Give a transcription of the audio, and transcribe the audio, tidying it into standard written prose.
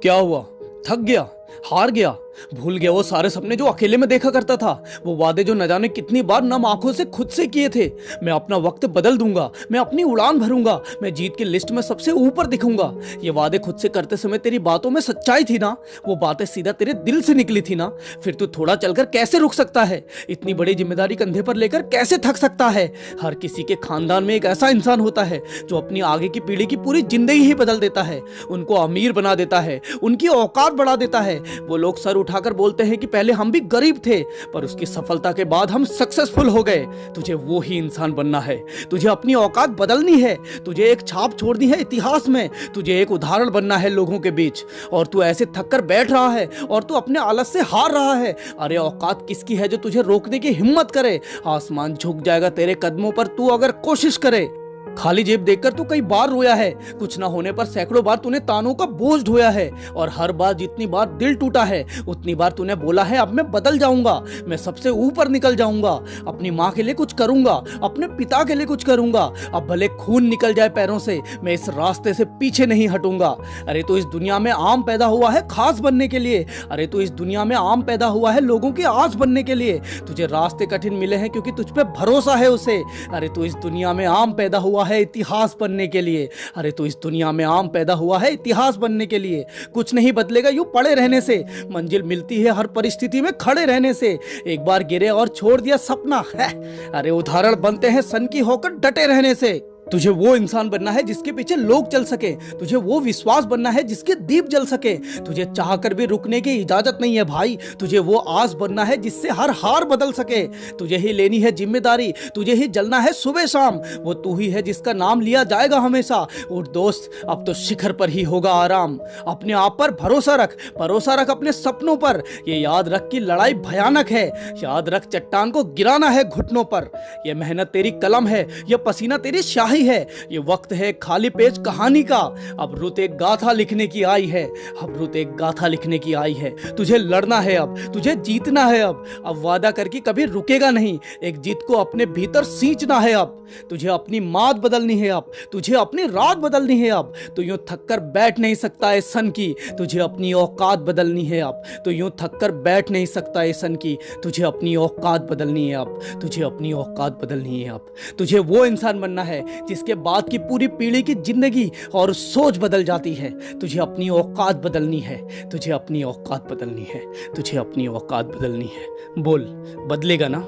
क्या हुआ? थक गया? हार गया? भूल गया वो सारे सपने जो अकेले में देखा करता था? वो वादे जो न जाने कितनी बार नम आंखों से खुद से किए थे? मैं अपना वक्त बदल दूंगा, मैं अपनी उड़ान भरूंगा, मैं जीत की लिस्ट में सबसे ऊपर दिखूंगा। ये वादे खुद से करते समय तेरी बातों में सच्चाई थी ना? वो बातें सीधा तेरे दिल से निकली थी ना? फिर तू थोड़ा चलकर कैसे रुक सकता है? इतनी बड़ी जिम्मेदारी कंधे पर लेकर कैसे थक सकता है? हर किसी के खानदान में एक ऐसा इंसान होता है जो अपनी आगे की पीढ़ी की पूरी जिंदगी ही बदल देता है, उनको अमीर बना देता है, उनकी औकात बढ़ा देता है। वो लोग सर उठाकर बोलते हैं कि पहले हम भी गरीब थे, पर उसकी सफलता के बाद हम सक्सेसफुल हो गए। तुझे वो ही इंसान बनना है, तुझे अपनी औकात बदलनी है, तुझे एक छाप छोड़नी है इतिहास में, तुझे एक उदाहरण बनना है लोगों के बीच। और तू ऐसे थक कर बैठ रहा है और तू अपने आलस से हार रहा है। अरे औकात किसकी है जो तुझे रोकने की हिम्मत करे? आसमान झुक जाएगा तेरे कदमों पर तू अगर कोशिश करे। खाली जेब देखकर तू कई बार रोया है, कुछ ना होने पर सैकड़ों बार तूने तानों का बोझ ढोया है, और हर बार जितनी बार दिल टूटा है उतनी बार तूने बोला है अब मैं बदल जाऊंगा, मैं सबसे ऊपर निकल जाऊंगा, अपनी माँ के लिए कुछ करूंगा, अपने पिता के लिए कुछ करूंगा। अब भले खून निकल जाए पैरों से, मैं इस रास्ते से पीछे नहीं हटूंगा। अरे तो इस दुनिया में आम पैदा हुआ है खास बनने के लिए, अरे तो इस दुनिया में आम पैदा हुआ है लोगों की आस बनने के लिए। तुझे रास्ते कठिन मिले हैं क्योंकि तुझ पे भरोसा है उसे। अरे तो इस दुनिया में आम पैदा हुआ है इतिहास बनने के लिए, अरे तो इस दुनिया में आम पैदा हुआ है इतिहास बनने के लिए। कुछ नहीं बदलेगा यूं पड़े रहने से, मंजिल मिलती है हर परिस्थिति में खड़े रहने से। एक बार गिरे और छोड़ दिया सपना है, अरे उदाहरण बनते हैं सन की होकर डटे रहने से। तुझे वो इंसान बनना है जिसके पीछे लोग चल सके, तुझे वो विश्वास बनना है जिसके दीप जल सके। तुझे चाहकर भी रुकने की इजाजत नहीं है भाई, तुझे वो आस बनना है जिससे हर हार बदल सके। तुझे ही लेनी है जिम्मेदारी, तुझे ही जलना है सुबह शाम। वो तू ही है जिसका नाम लिया जाएगा हमेशा। उठ दोस्त, अब तो शिखर पर ही होगा आराम। अपने आप पर भरोसा रख अपने सपनों पर। ये याद रख कि लड़ाई भयानक है, याद रख चट्टान को गिराना है घुटनों पर। ये मेहनत तेरी कलम है, ये पसीना तेरी स्याही है, ये वक्त है खाली पेज कहानी का। अब रुत एक गाथा लिखने की आई है, अब रुत एक गाथा लिखने की आई है। तुझे लड़ना है अब, तुझे जीतना है अब वादा करके कभी रुकेगा नहीं। एक जीत को अपने भीतर सींचना है अब। तुझे अपनी मात बदलनी है अब, तुझे अपनी रात बदलनी है अब। तू यूं थक कर बैठ नहीं सकता है सन की, तुझे अपनी औकात बदलनी है अब। तू यूं थक कर बैठ नहीं सकता है सन की, तुझे अपनी औकात बदलनी है अब। तुझे अपनी औकात बदलनी है अब। तुझे वो इंसान बनना है जिसके बाद की पूरी पीढ़ी की जिंदगी और सोच बदल जाती है। तुझे अपनी औकात बदलनी है, तुझे अपनी औकात बदलनी है, तुझे अपनी औकात बदलनी है। बोल, बदलेगा ना?